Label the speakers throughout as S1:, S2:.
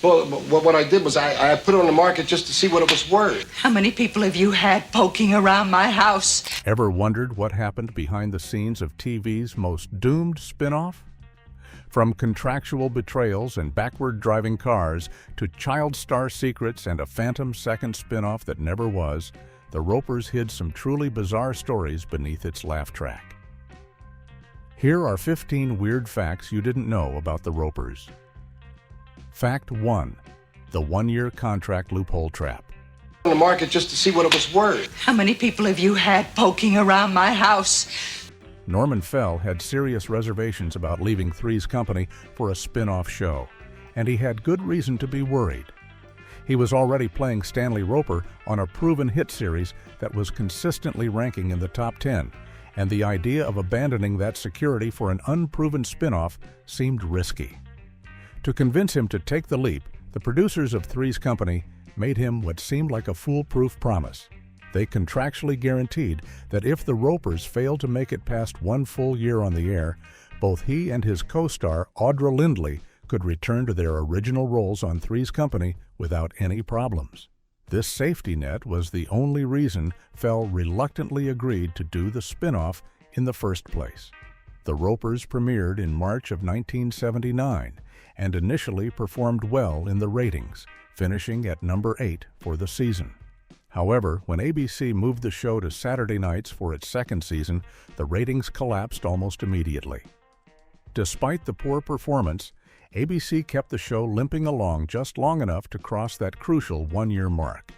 S1: Well, what I did was I put it on the market just to see what it was worth.
S2: How many people have you had poking around my house?
S3: Ever wondered what happened behind the scenes of TV's most doomed spin-off? From contractual betrayals and backward driving cars to child star secrets and a phantom second spin-off that never was, the Ropers hid some truly bizarre stories beneath its laugh track. Here are 15 weird facts you didn't know about the Ropers. Fact 1. The one-year contract loophole trap.
S1: On the market just to see what it was worth.
S2: How many people have you had poking around my house?
S3: Norman Fell had serious reservations about leaving Three's Company for a spin-off show, and he had good reason to be worried. He was already playing Stanley Roper on a proven hit series that was consistently ranking in the top 10, and the idea of abandoning that security for an unproven spin-off seemed risky. To convince him to take the leap, the producers of Three's Company made him what seemed like a foolproof promise. They contractually guaranteed that if the Ropers failed to make it past 1 full year on the air, both he and his co-star, Audra Lindley, could return to their original roles on Three's Company without any problems. This safety net was the only reason Fell reluctantly agreed to do the spin-off in the first place. The Ropers premiered in March of 1979 and initially performed well in the ratings, finishing at number 8 for the season. However, when ABC moved the show to Saturday nights for its second season, the ratings collapsed almost immediately. Despite the poor performance, ABC kept the show limping along just long enough to cross that crucial one-year mark.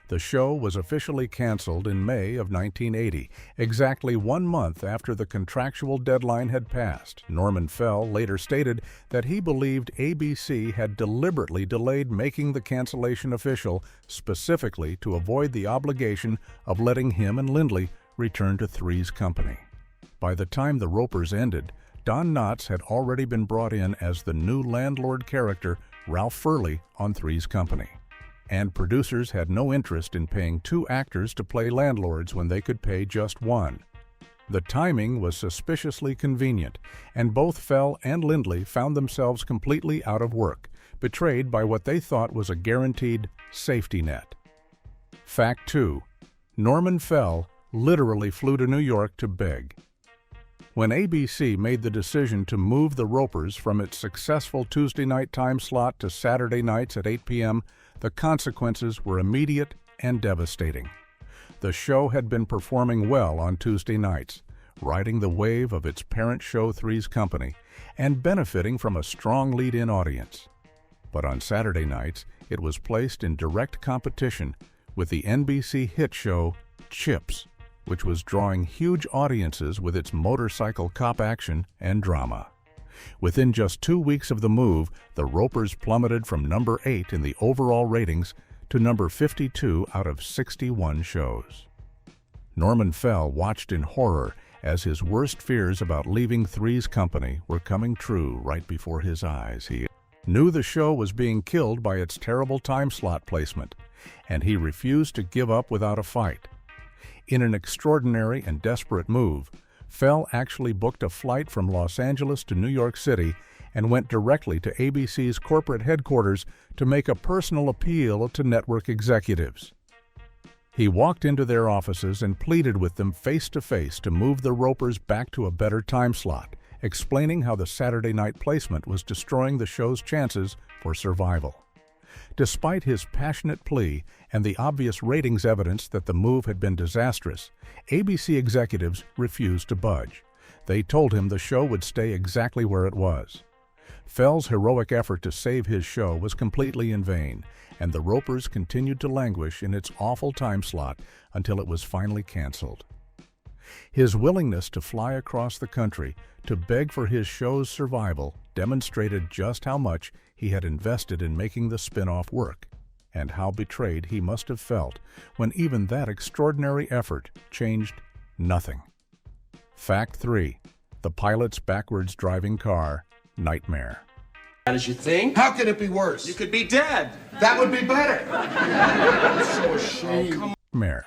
S3: The show was officially canceled in May of 1980, exactly 1 month after the contractual deadline had passed. Norman Fell later stated that he believed ABC had deliberately delayed making the cancellation official, specifically to avoid the obligation of letting him and Lindley return to Three's Company. By the time the Ropers ended, Don Knotts had already been brought in as the new landlord character, Ralph Furley, on Three's Company. And producers had no interest in paying 2 actors to play landlords when they could pay just 1. The timing was suspiciously convenient, and both Fell and Lindley found themselves completely out of work, betrayed by what they thought was a guaranteed safety net. Fact 2. Norman Fell literally flew to New York to beg. When ABC made the decision to move the Ropers from its successful Tuesday night time slot to Saturday nights at 8 p.m., the consequences were immediate and devastating. The show had been performing well on Tuesday nights, riding the wave of its parent show Three's Company, and benefiting from a strong lead-in audience. But on Saturday nights, it was placed in direct competition with the NBC hit show Chips, which was drawing huge audiences with its motorcycle cop action and drama. Within just 2 weeks of the move, the Ropers plummeted from number 8 in the overall ratings to number 52 out of 61 shows. Norman Fell watched in horror as his worst fears about leaving Three's Company were coming true right before his eyes. He knew the show was being killed by its terrible time slot placement, and he refused to give up without a fight. In an extraordinary and desperate move, Fell actually booked a flight from Los Angeles to New York City and went directly to ABC's corporate headquarters to make a personal appeal to network executives. He walked into their offices and pleaded with them face-to-face to move the Ropers back to a better time slot, explaining how the Saturday night placement was destroying the show's chances for survival. Despite his passionate plea and the obvious ratings evidence that the move had been disastrous, ABC executives refused to budge. They told him the show would stay exactly where it was. Fell's heroic effort to save his show was completely in vain, and the Ropers continued to languish in its awful time slot until it was finally canceled. His willingness to fly across the country to beg for his show's survival demonstrated just how much he had invested in making the spin-off work, and how betrayed he must have felt when even that extraordinary effort changed nothing. Fact 3. The pilot's backwards driving car nightmare.
S4: Bad as you think?
S1: How could it be worse?
S4: You could be dead.
S1: That would be better. I'm so ashamed.
S3: Nightmare.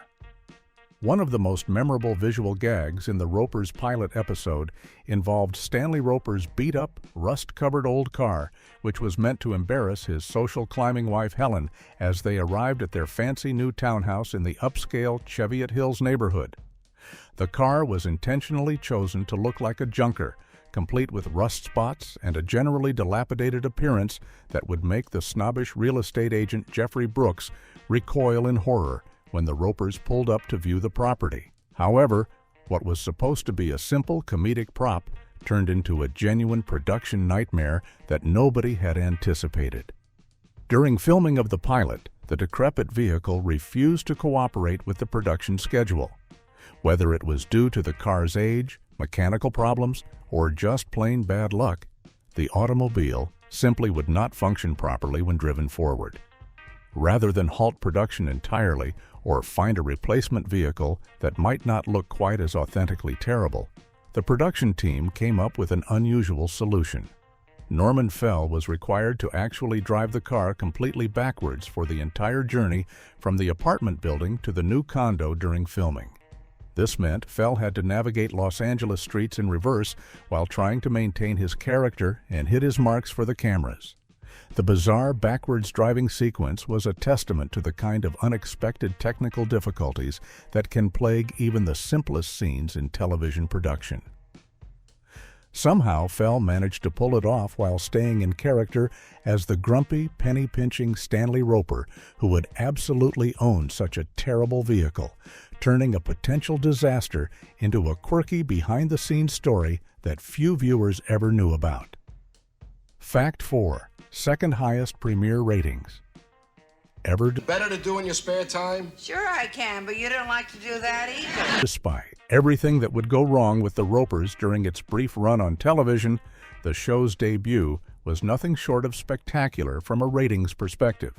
S3: One of the most memorable visual gags in the Roper's pilot episode involved Stanley Roper's beat-up, rust-covered old car, which was meant to embarrass his social climbing wife Helen as they arrived at their fancy new townhouse in the upscale Cheviot Hills neighborhood. The car was intentionally chosen to look like a junker, complete with rust spots and a generally dilapidated appearance that would make the snobbish real estate agent Jeffrey Brooks recoil in horror when the Ropers pulled up to view the property. However, what was supposed to be a simple comedic prop turned into a genuine production nightmare that nobody had anticipated. During filming of the pilot, the decrepit vehicle refused to cooperate with the production schedule. Whether it was due to the car's age, mechanical problems, or just plain bad luck, the automobile simply would not function properly when driven forward. Rather than halt production entirely or find a replacement vehicle that might not look quite as authentically terrible, the production team came up with an unusual solution. Norman Fell was required to actually drive the car completely backwards for the entire journey from the apartment building to the new condo during filming. This meant Fell had to navigate Los Angeles streets in reverse while trying to maintain his character and hit his marks for the cameras. The bizarre backwards driving sequence was a testament to the kind of unexpected technical difficulties that can plague even the simplest scenes in television production. Somehow, Fell managed to pull it off while staying in character as the grumpy, penny-pinching Stanley Roper, who would absolutely own such a terrible vehicle, turning a potential disaster into a quirky behind-the-scenes story that few viewers ever knew about. Fact 4. Second highest premiere ratings.
S1: Better to do in your spare time?
S4: Sure I can, but you don't like to do that either.
S3: Despite everything that would go wrong with the Ropers during its brief run on television, the show's debut was nothing short of spectacular from a ratings perspective.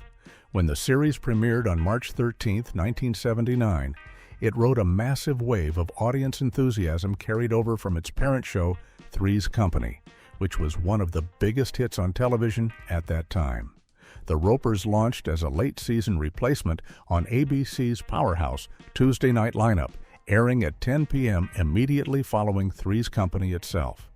S3: When the series premiered on March 13, 1979, it rode a massive wave of audience enthusiasm carried over from its parent show, Three's Company, which was one of the biggest hits on television at that time. The Ropers launched as a late-season replacement on ABC's powerhouse Tuesday night lineup, airing at 10 p.m. immediately following Three's Company itself.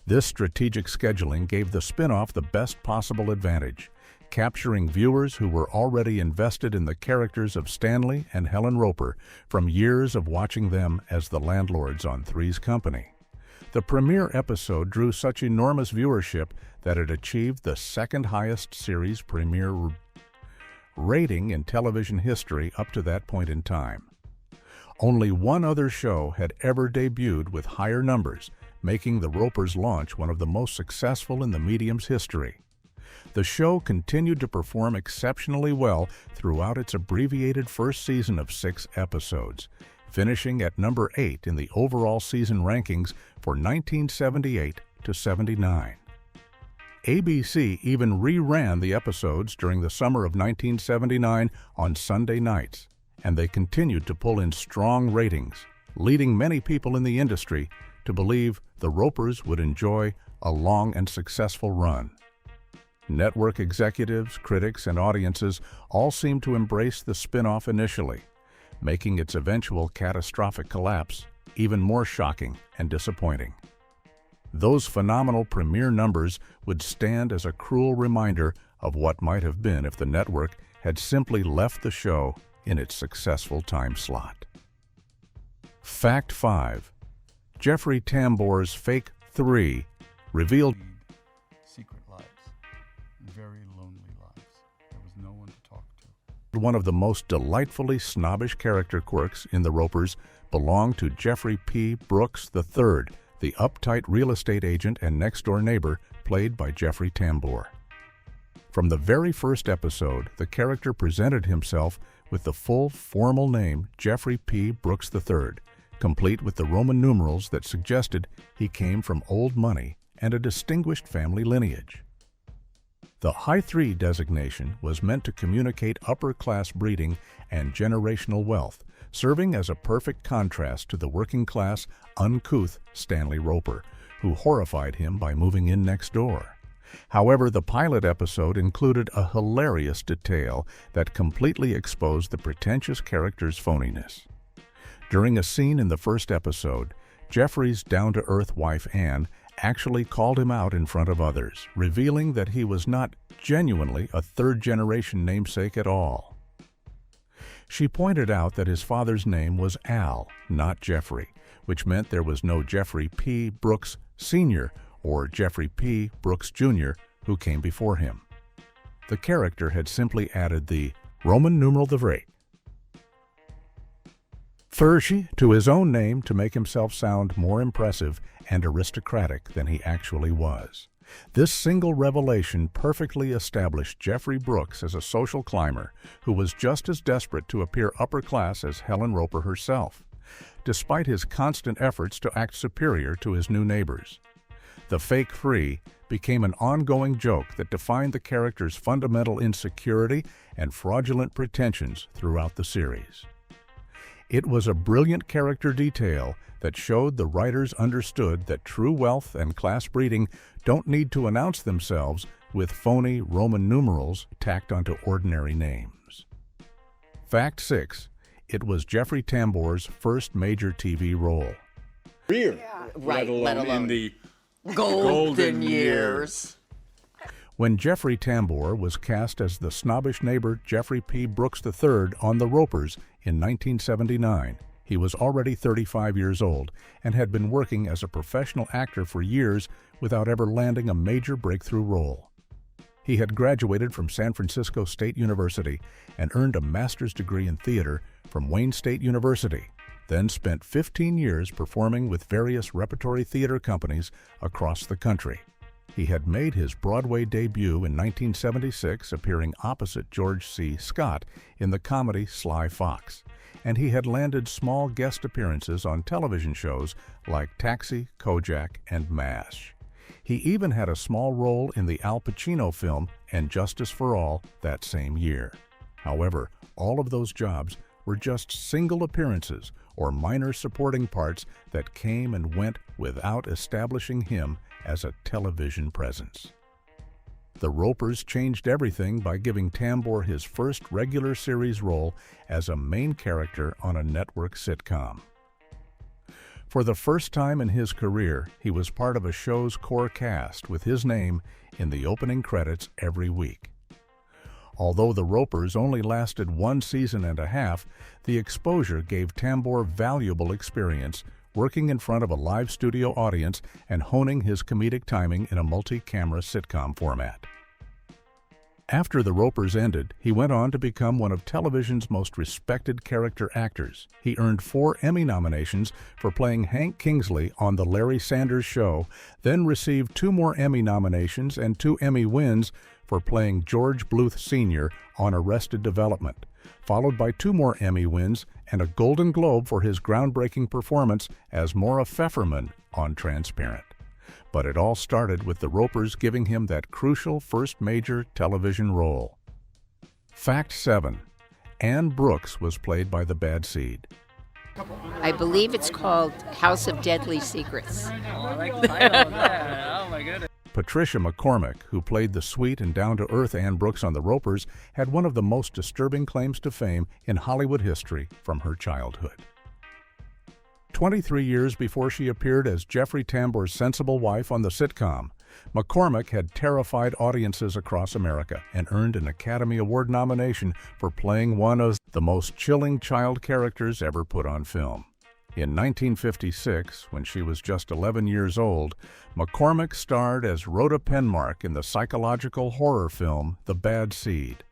S3: This strategic scheduling gave the spin-off the best possible advantage, capturing viewers who were already invested in the characters of Stanley and Helen Roper from years of watching them as the landlords on Three's Company. The premiere episode drew such enormous viewership that it achieved the second highest series premiere rating in television history up to that point in time. Only one other show had ever debuted with higher numbers, making the Ropers' launch one of the most successful in the medium's history. The show continued to perform exceptionally well throughout its abbreviated first season of 6 episodes, finishing at number 8 in the overall season rankings for 1978 to 79. ABC even reran the episodes during the summer of 1979 on Sunday nights, and they continued to pull in strong ratings, leading many people in the industry to believe the Ropers would enjoy a long and successful run. Network executives, critics, and audiences all seemed to embrace the spin-off initially, making its eventual catastrophic collapse even more shocking and disappointing. Those phenomenal premiere numbers would stand as a cruel reminder of what might have been if the network had simply left the show in its successful time slot. Fact 5. Jeffrey Tambor's Fake 3 revealed
S5: secret lives, very lonely lives. There was no one to talk to.
S3: one of the most delightfully snobbish character quirks in the Ropers belonged to Jeffrey P. Brooks III, the uptight real estate agent and next-door neighbor played by Jeffrey Tambor. From the very first episode, the character presented himself with the full formal name Jeffrey P. Brooks III, complete with the Roman numerals that suggested he came from old money and a distinguished family lineage. The High 3 designation was meant to communicate upper-class breeding and generational wealth, serving as a perfect contrast to the working-class, uncouth Stanley Roper, who horrified him by moving in next door. However, the pilot episode included a hilarious detail that completely exposed the pretentious character's phoniness. During a scene in the first episode, Jeffrey's down-to-earth wife, Anne, actually called him out in front of others, revealing that he was not genuinely a third-generation namesake at all. She pointed out that his father's name was Al, not Jeffrey, which meant there was no Jeffrey P. Brooks Sr. or Jeffrey P. Brooks Jr., who came before him. The character had simply added the Roman numeral III to his own name to make himself sound more impressive and aristocratic than he actually was. This single revelation perfectly established Jeffrey Brooks as a social climber who was just as desperate to appear upper class as Helen Roper herself, despite his constant efforts to act superior to his new neighbors. The fake free became an ongoing joke that defined the character's fundamental insecurity and fraudulent pretensions throughout the series. It was a brilliant character detail that showed the writers understood that true wealth and class breeding don't need to announce themselves with phony Roman numerals tacked onto ordinary names. Fact 6. It was Jeffrey Tambor's first major TV role.
S6: Right, let alone in the golden years.
S3: When Jeffrey Tambor was cast as the snobbish neighbor Jeffrey P. Brooks III on The Ropers in 1979, he was already 35 years old and had been working as a professional actor for years without ever landing a major breakthrough role. He had graduated from San Francisco State University and earned a master's degree in theater from Wayne State University, then spent 15 years performing with various repertory theater companies across the country. He had made his Broadway debut in 1976 appearing opposite George C. Scott in the comedy Sly Fox, and he had landed small guest appearances on television shows like Taxi, Kojak, and MASH. He even had a small role in the Al Pacino film And Justice for All that same year. However, all of those jobs were just single appearances or minor supporting parts that came and went without establishing him as a television presence. The Ropers changed everything by giving Tambor his first regular series role as a main character on a network sitcom. For the first time in his career, he was part of a show's core cast with his name in the opening credits every week. Although The Ropers only lasted 1 season and a half, the exposure gave Tambor valuable experience working in front of a live studio audience and honing his comedic timing in a multi-camera sitcom format. After The Ropers ended, he went on to become one of television's most respected character actors. He earned 4 Emmy nominations for playing Hank Kingsley on The Larry Sanders Show, then received 2 more Emmy nominations and 2 Emmy wins for playing George Bluth Sr. on Arrested Development, followed by 2 more Emmy wins and a Golden Globe for his groundbreaking performance as Maura Pfefferman on Transparent. But it all started with the Ropers giving him that crucial first major television role. Fact 7. Anne Brooks was played by the Bad Seed.
S7: I believe it's called House of Deadly Secrets.
S6: I like the title of that. Oh my goodness.
S3: Patricia McCormick, who played the sweet and down-to-earth Anne Brooks on The Ropers, had one of the most disturbing claims to fame in Hollywood history from her childhood. 23 years before she appeared as Jeffrey Tambor's sensible wife on the sitcom, McCormick had terrified audiences across America and earned an Academy Award nomination for playing one of the most chilling child characters ever put on film. In 1956, when she was just 11 years old, McCormick starred as Rhoda Penmark in the psychological horror film The Bad Seed.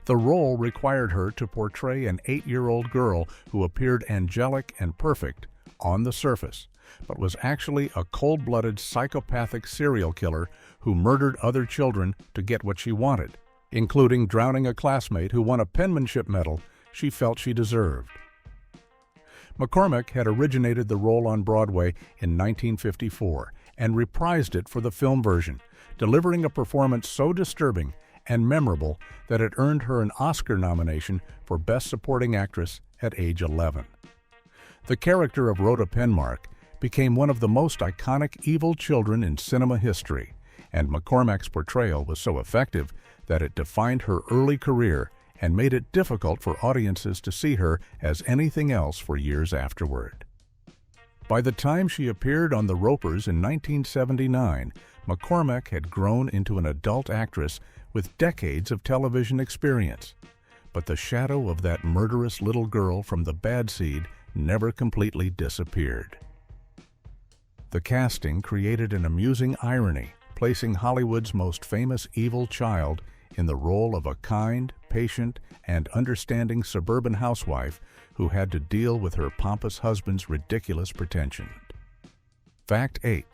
S3: The role required her to portray an 8-year-old girl who appeared angelic and perfect on the surface, but was actually a cold-blooded psychopathic serial killer who murdered other children to get what she wanted, including drowning a classmate who won a penmanship medal she felt she deserved. McCormick had originated the role on Broadway in 1954 and reprised it for the film version, delivering a performance so disturbing and memorable that it earned her an Oscar nomination for Best Supporting Actress at age 11. The character of Rhoda Penmark became one of the most iconic evil children in cinema history, and McCormick's portrayal was so effective that it defined her early career and made it difficult for audiences to see her as anything else for years afterward. By the time she appeared on The Ropers in 1979, McCormack had grown into an adult actress with decades of television experience. But the shadow of that murderous little girl from the Bad Seed never completely disappeared. The casting created an amusing irony, placing Hollywood's most famous evil child in the role of a kind, patient, and understanding suburban housewife who had to deal with her pompous husband's ridiculous pretensions. Fact 8.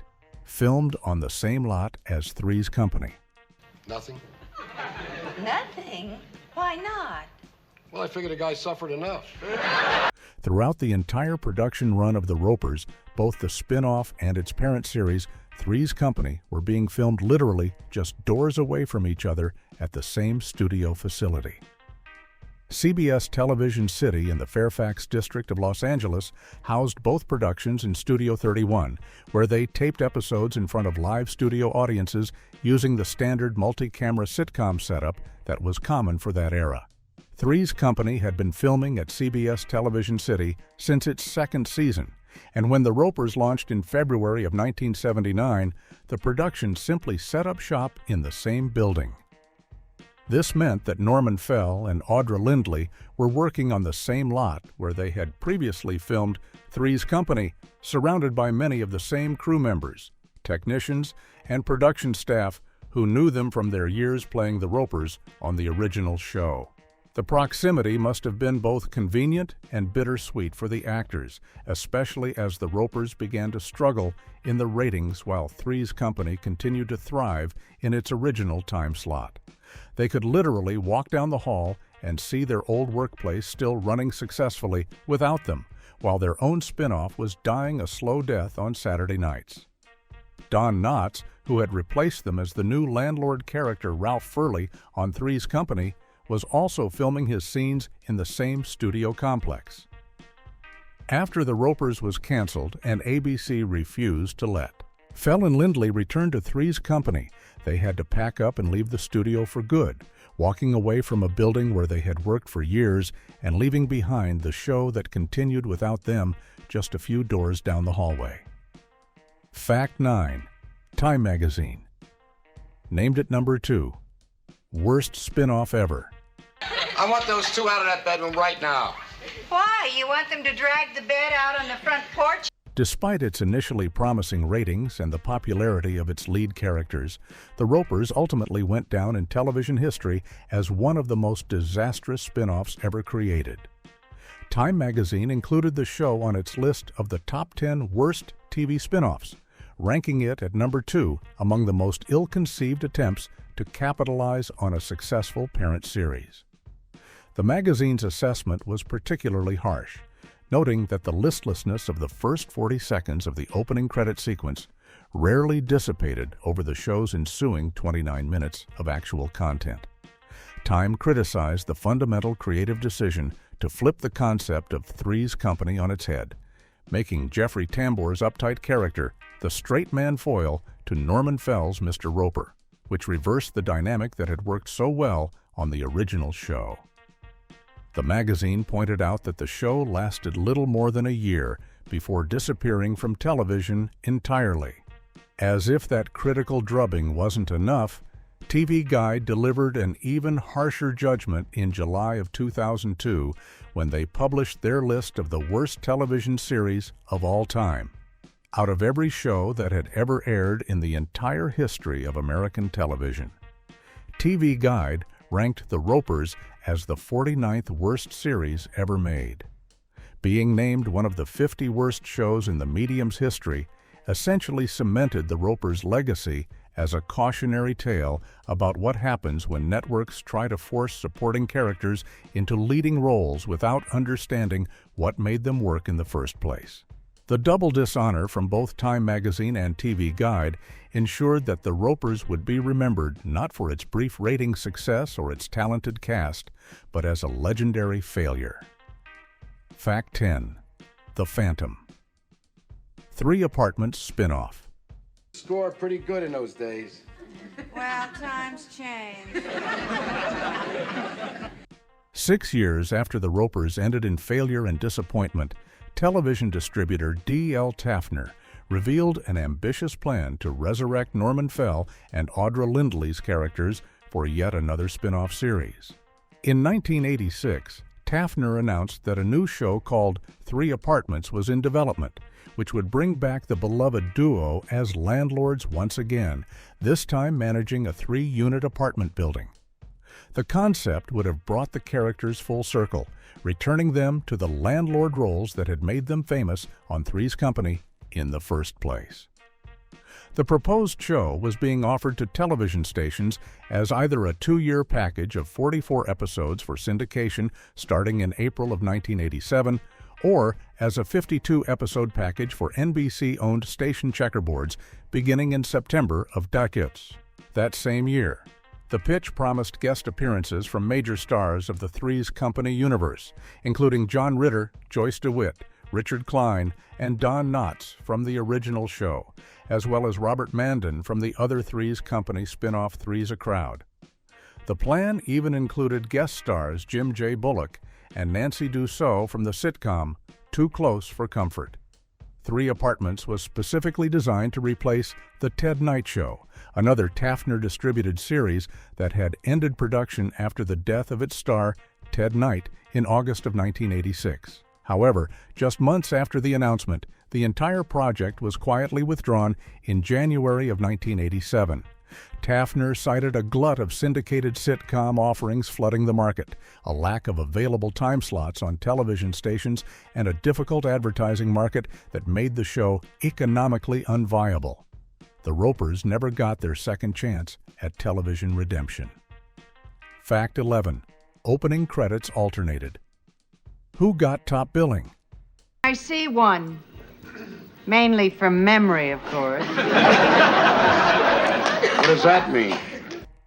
S3: Filmed on the same lot as Three's Company.
S1: Nothing?
S4: Nothing? Why not?
S1: Well, I figured the guy suffered enough.
S3: Throughout the entire production run of The Ropers, both the spin-off and its parent series, Three's Company, were being filmed literally just doors away from each other at the same studio facility. CBS Television City in the Fairfax district of Los Angeles housed both productions in Studio 31, where they taped episodes in front of live studio audiences using the standard multi-camera sitcom setup that was common for that era. Three's Company had been filming at CBS Television City since its second season, and when The Ropers launched in February of 1979, the production simply set up shop in the same building. This meant that Norman Fell and Audra Lindley were working on the same lot where they had previously filmed Three's Company, surrounded by many of the same crew members, technicians, and production staff who knew them from their years playing the Ropers on the original show. The proximity must have been both convenient and bittersweet for the actors, especially as the Ropers began to struggle in the ratings while Three's Company continued to thrive in its original time slot. They could literally walk down the hall and see their old workplace still running successfully without them, while their own spin-off was dying a slow death on Saturday nights. Don Knotts, who had replaced them as the new landlord character Ralph Furley on Three's Company, was also filming his scenes in the same studio complex. After The Ropers was canceled and ABC refused to let, Fell and Lindley returned to Three's Company. They had to pack up and leave the studio for good, walking away from a building where they had worked for years and leaving behind the show that continued without them just a few doors down the hallway. Fact 9. Time Magazine. Named at number 2. Worst spin-off ever.
S1: I want those two out of that bedroom right now.
S4: Why? You want them to drag the bed out on the front porch?
S3: Despite its initially promising ratings and the popularity of its lead characters, The Ropers ultimately went down in television history as one of the most disastrous spin-offs ever created. Time magazine included the show on its list of the top 10 worst TV spin-offs, ranking it at number 2 among the most ill-conceived attempts to capitalize on a successful parent series. The magazine's assessment was particularly harsh, noting that the listlessness of the first 40 seconds of the opening credit sequence rarely dissipated over the show's ensuing 29 minutes of actual content. Time criticized the fundamental creative decision to flip the concept of Three's Company on its head, making Jeffrey Tambor's uptight character the straight man foil to Norman Fell's Mr. Roper, which reversed the dynamic that had worked so well on the original show. The magazine pointed out that the show lasted little more than a year before disappearing from television entirely. As if that critical drubbing wasn't enough, TV Guide delivered an even harsher judgment in July of 2002 when they published their list of the worst television series of all time. Out of every show that had ever aired in the entire history of American television, TV Guide ranked The Ropers as the 49th worst series ever made. Being named one of the 50 worst shows in the medium's history essentially cemented The Ropers' legacy as a cautionary tale about what happens when networks try to force supporting characters into leading roles without understanding what made them work in the first place. The double dishonor from both Time magazine and TV Guide ensured that The Ropers would be remembered not for its brief rating success or its talented cast, but as a legendary failure. Fact 10. The Phantom. 3 Apartments spin-off.
S1: Scored pretty good in those days.
S4: Well, times change.
S3: 6 years after the Ropers ended in failure and disappointment, television distributor D.L. Taftner revealed an ambitious plan to resurrect Norman Fell and Audra Lindley's characters for yet another spin-off series. In 1986, Taftner announced that a new show called 3 Apartments was in development, which would bring back the beloved duo as landlords once again, this time managing a 3-unit apartment building. The concept would have brought the characters full circle, returning them to the landlord roles that had made them famous on Three's Company in the first place. The proposed show was being offered to television stations as either a 2-year package of 44 episodes for syndication starting in April of 1987, or as a 52-episode package for NBC-owned station checkerboards beginning in September of that same year. The pitch promised guest appearances from major stars of the Three's Company universe, including John Ritter, Joyce DeWitt, Richard Klein, and Don Knotts from the original show, as well as Robert Mandan from the other Three's Company spin-off Three's a Crowd. The plan even included guest stars Jim J. Bullock and Nancy Dussault from the sitcom Too Close for Comfort. 3 Apartments was specifically designed to replace The Ted Knight Show, another Taftner-distributed series that had ended production after the death of its star, Ted Knight, in August of 1986. However, just months after the announcement, the entire project was quietly withdrawn in January of 1987. Taftner cited a glut of syndicated sitcom offerings flooding the market, a lack of available time slots on television stations, and a difficult advertising market that made the show economically unviable. The Ropers never got their second chance at television redemption. Fact 11. Opening credits alternated. Who got top billing?
S4: I see one. Mainly from memory, of course.
S1: What does that mean?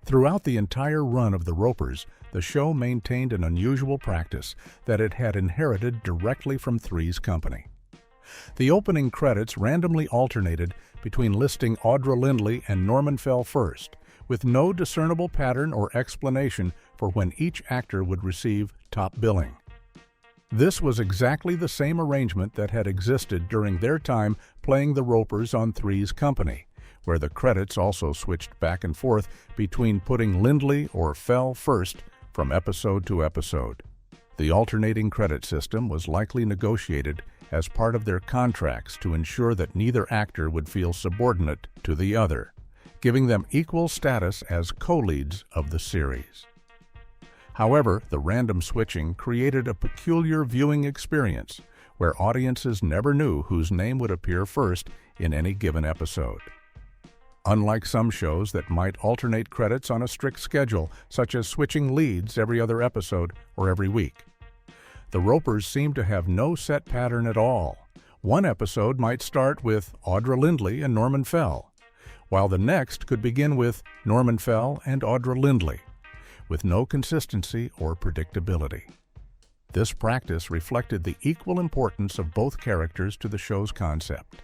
S3: Throughout the entire run of the Ropers, the show maintained an unusual practice that it had inherited directly from Three's Company. The opening credits randomly alternated between listing Audra Lindley and Norman Fell first, with no discernible pattern or explanation for when each actor would receive top billing. This was exactly the same arrangement that had existed during their time playing the Ropers on Three's Company, where the credits also switched back and forth between putting Lindley or Fell first from episode to episode. The alternating credit system was likely negotiated as part of their contracts to ensure that neither actor would feel subordinate to the other, giving them equal status as co-leads of the series. However, the random switching created a peculiar viewing experience where audiences never knew whose name would appear first in any given episode. Unlike some shows that might alternate credits on a strict schedule, such as switching leads every other episode or every week, the Ropers seemed to have no set pattern at all. One episode might start with Audra Lindley and Norman Fell, while the next could begin with Norman Fell and Audra Lindley, with no consistency or predictability. This practice reflected the equal importance of both characters to the show's concept,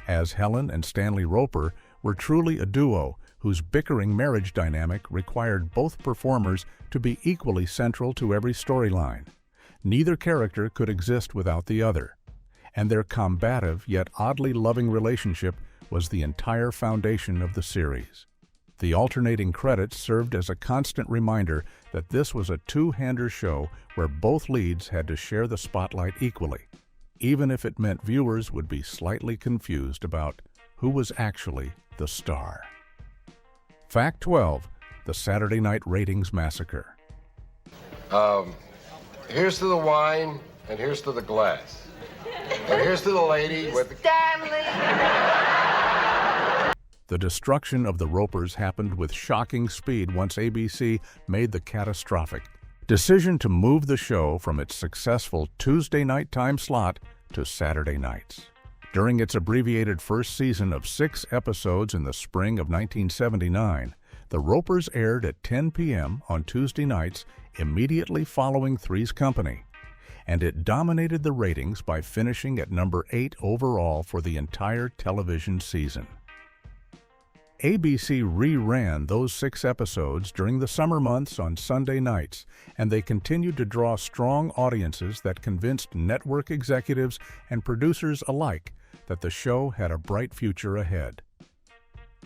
S3: as Helen and Stanley Roper were truly a duo whose bickering marriage dynamic required both performers to be equally central to every storyline. Neither character could exist without the other, and their combative yet oddly loving relationship was the entire foundation of the series. The alternating credits served as a constant reminder that this was a two-hander show where both leads had to share the spotlight equally, even if it meant viewers would be slightly confused about who was actually the star. Fact 12. The Saturday Night Ratings Massacre.
S1: Here's to the wine, and here's to the glass. And here's to the lady with the...
S4: Stanley!
S3: The destruction of the Ropers happened with shocking speed once ABC made the catastrophic decision to move the show from its successful Tuesday night time slot to Saturday nights. During its abbreviated first season of 6 episodes in the spring of 1979, the Ropers aired at 10 p.m. on Tuesday nights immediately following Three's Company, and it dominated the ratings by finishing at number 8 overall for the entire television season. ABC reran those 6 episodes during the summer months on Sunday nights, and they continued to draw strong audiences that convinced network executives and producers alike that the show had a bright future ahead.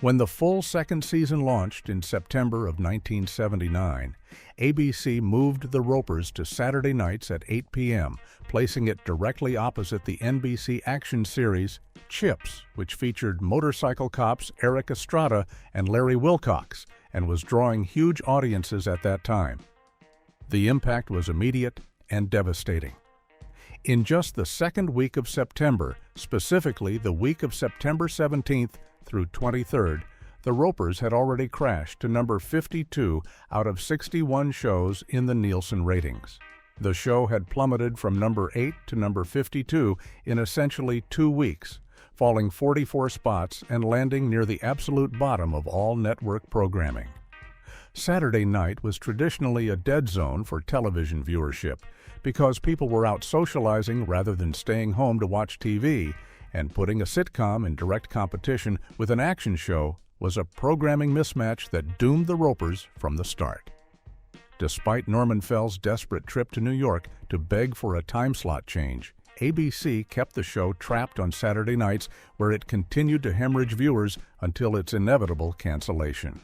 S3: When the full second season launched in September of 1979, ABC moved The Ropers to Saturday nights at 8 p.m., placing it directly opposite the NBC action series Chips, which featured motorcycle cops Eric Estrada and Larry Wilcox, and was drawing huge audiences at that time. The impact was immediate and devastating. In just the second week of September, specifically the week of September 17th through 23rd, The Ropers had already crashed to number 52 out of 61 shows in the Nielsen ratings. The show had plummeted from number 8 to number 52 in essentially 2 weeks, falling 44 spots and landing near the absolute bottom of all network programming. Saturday night was traditionally a dead zone for television viewership because people were out socializing rather than staying home to watch TV, and putting a sitcom in direct competition with an action show was a programming mismatch that doomed The Ropers from the start. Despite Norman Fell's desperate trip to New York to beg for a time slot change, ABC kept the show trapped on Saturday nights, where it continued to hemorrhage viewers until its inevitable cancellation.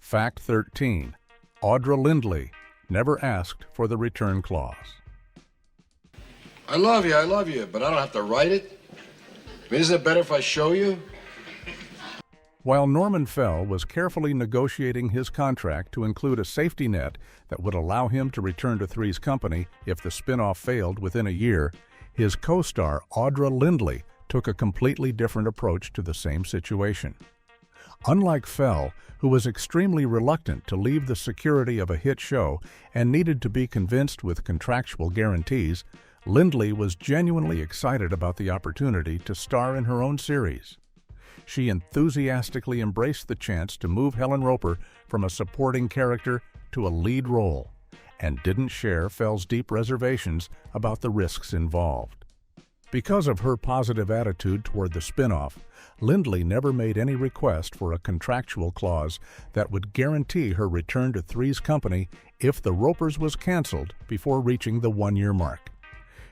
S3: Fact 13. Audra Lindley never asked for the return clause.
S1: I love you, but I don't have to write it. I mean, isn't it better if I show you?
S3: While Norman Fell was carefully negotiating his contract to include a safety net that would allow him to return to Three's Company if the spinoff failed within a year, his co-star Audra Lindley took a completely different approach to the same situation. Unlike Fell, who was extremely reluctant to leave the security of a hit show and needed to be convinced with contractual guarantees, Lindley was genuinely excited about the opportunity to star in her own series. She enthusiastically embraced the chance to move Helen Roper from a supporting character to a lead role, and didn't share Fell's deep reservations about the risks involved. Because of her positive attitude toward the spinoff, Lindley never made any request for a contractual clause that would guarantee her return to Three's Company if The Ropers was canceled before reaching the 1-year mark.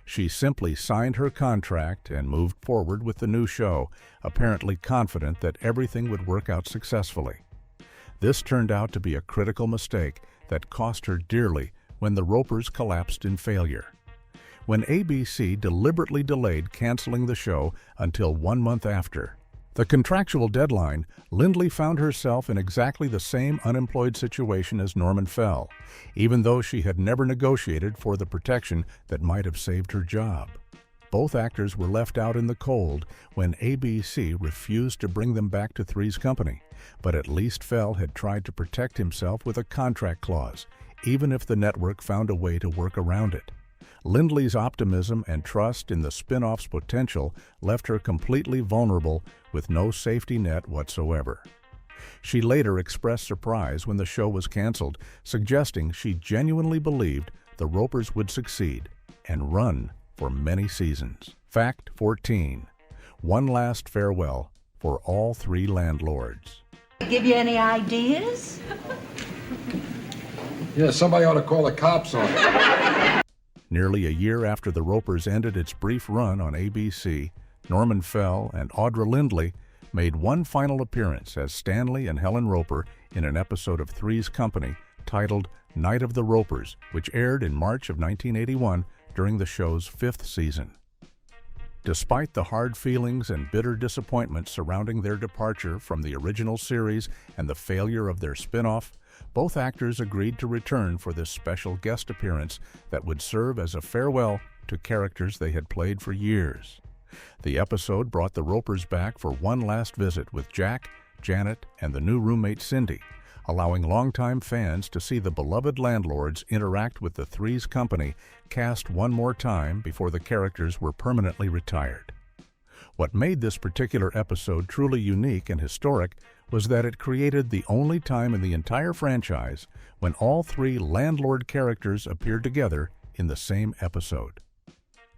S3: She simply signed her contract and moved forward with the new show, apparently confident that everything would work out successfully. This turned out to be a critical mistake that cost her dearly when The Ropers collapsed in failure. When ABC deliberately delayed canceling the show until 1 month after the contractual deadline, Lindley found herself in exactly the same unemployed situation as Norman Fell, even though she had never negotiated for the protection that might have saved her job. Both actors were left out in the cold when ABC refused to bring them back to Three's Company, but at least Fell had tried to protect himself with a contract clause, even if the network found a way to work around it. Lindley's optimism and trust in the spin-off's potential left her completely vulnerable with no safety net whatsoever. She later expressed surprise when the show was canceled, suggesting she genuinely believed The Ropers would succeed and run for many seasons. Fact 14. One last farewell for all 3 landlords.
S2: Give you any ideas?
S1: Yeah, somebody ought to call the cops on it.
S3: Nearly a year after The Ropers ended its brief run on ABC, Norman Fell and Audra Lindley made one final appearance as Stanley and Helen Roper in an episode of Three's Company titled Night of the Ropers, which aired in March of 1981 during the show's 5th season. Despite the hard feelings and bitter disappointment surrounding their departure from the original series and the failure of their spin-off, both actors agreed to return for this special guest appearance that would serve as a farewell to characters they had played for years. The episode brought the Ropers back for one last visit with Jack, Janet, and the new roommate Cindy, allowing longtime fans to see the beloved landlords interact with the Three's Company cast one more time before the characters were permanently retired. What made this particular episode truly unique and historic was that it created the only time in the entire franchise when all 3 landlord characters appeared together in the same episode.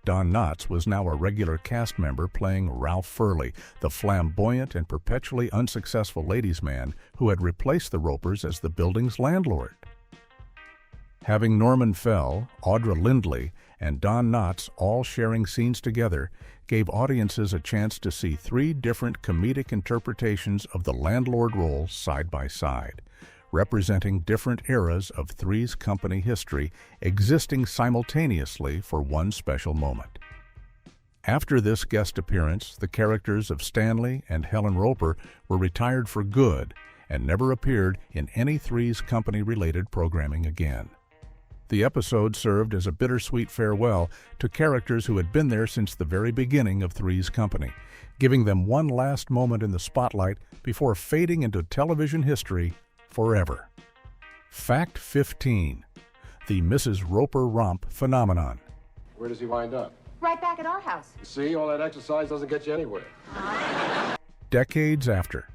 S3: Don Knotts was now a regular cast member playing Ralph Furley, the flamboyant and perpetually unsuccessful ladies' man who had replaced the Ropers as the building's landlord. Having Norman Fell, Audra Lindley, and Don Knotts all sharing scenes together gave audiences a chance to see three different comedic interpretations of the landlord role side by side, representing different eras of Three's Company history existing simultaneously for one special moment. After this guest appearance, the characters of Stanley and Helen Roper were retired for good and never appeared in any Three's Company-related programming again. The episode served as a bittersweet farewell to characters who had been there since the very beginning of Three's Company, giving them one last moment in the spotlight before fading into television history forever. Fact 15. The Mrs. Roper romp phenomenon.
S1: Where does he wind up?
S4: Right back at our house.
S1: See, all that exercise doesn't get you anywhere.
S3: Decades after.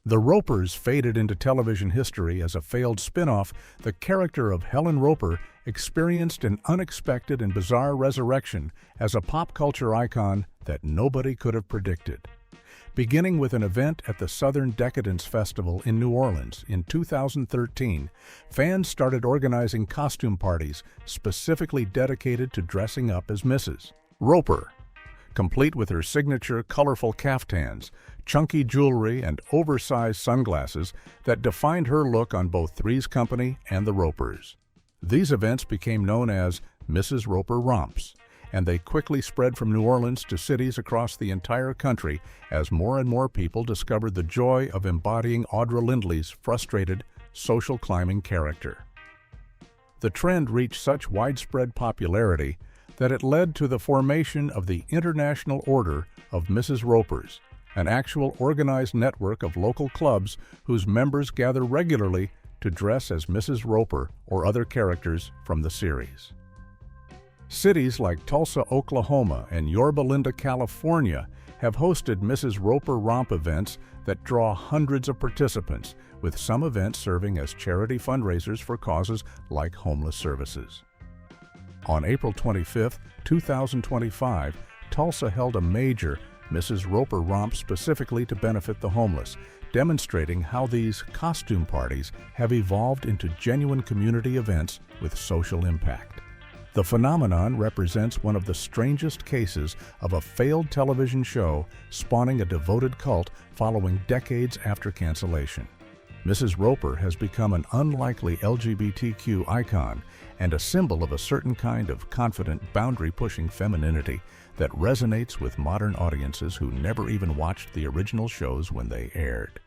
S3: The Ropers faded into television history as a failed spin-off. The character of Helen Roper experienced an unexpected and bizarre resurrection as a pop culture icon that nobody could have predicted. Beginning with an event at the Southern Decadence Festival in New Orleans in 2013, fans started organizing costume parties specifically dedicated to dressing up as Mrs. Roper. Complete with her signature colorful caftans, chunky jewelry, and oversized sunglasses that defined her look on both Three's Company and the Ropers. These events became known as Mrs. Roper Romps, and they quickly spread from New Orleans to cities across the entire country as more and more people discovered the joy of embodying Audra Lindley's frustrated, social climbing character. The trend reached such widespread popularity that it led to the formation of the International Order of Mrs. Ropers, an actual organized network of local clubs whose members gather regularly to dress as Mrs. Roper or other characters from the series. Cities like Tulsa, Oklahoma, and Yorba Linda, California have hosted Mrs. Roper romp events that draw hundreds of participants, with some events serving as charity fundraisers for causes like homeless services. On April 25, 2025, Tulsa held a major Mrs. Roper romp specifically to benefit the homeless, demonstrating how these costume parties have evolved into genuine community events with social impact. The phenomenon represents one of the strangest cases of a failed television show spawning a devoted cult following decades after cancellation. Mrs. Roper has become an unlikely LGBTQ icon and a symbol of a certain kind of confident, boundary-pushing femininity that resonates with modern audiences who never even watched the original shows when they aired.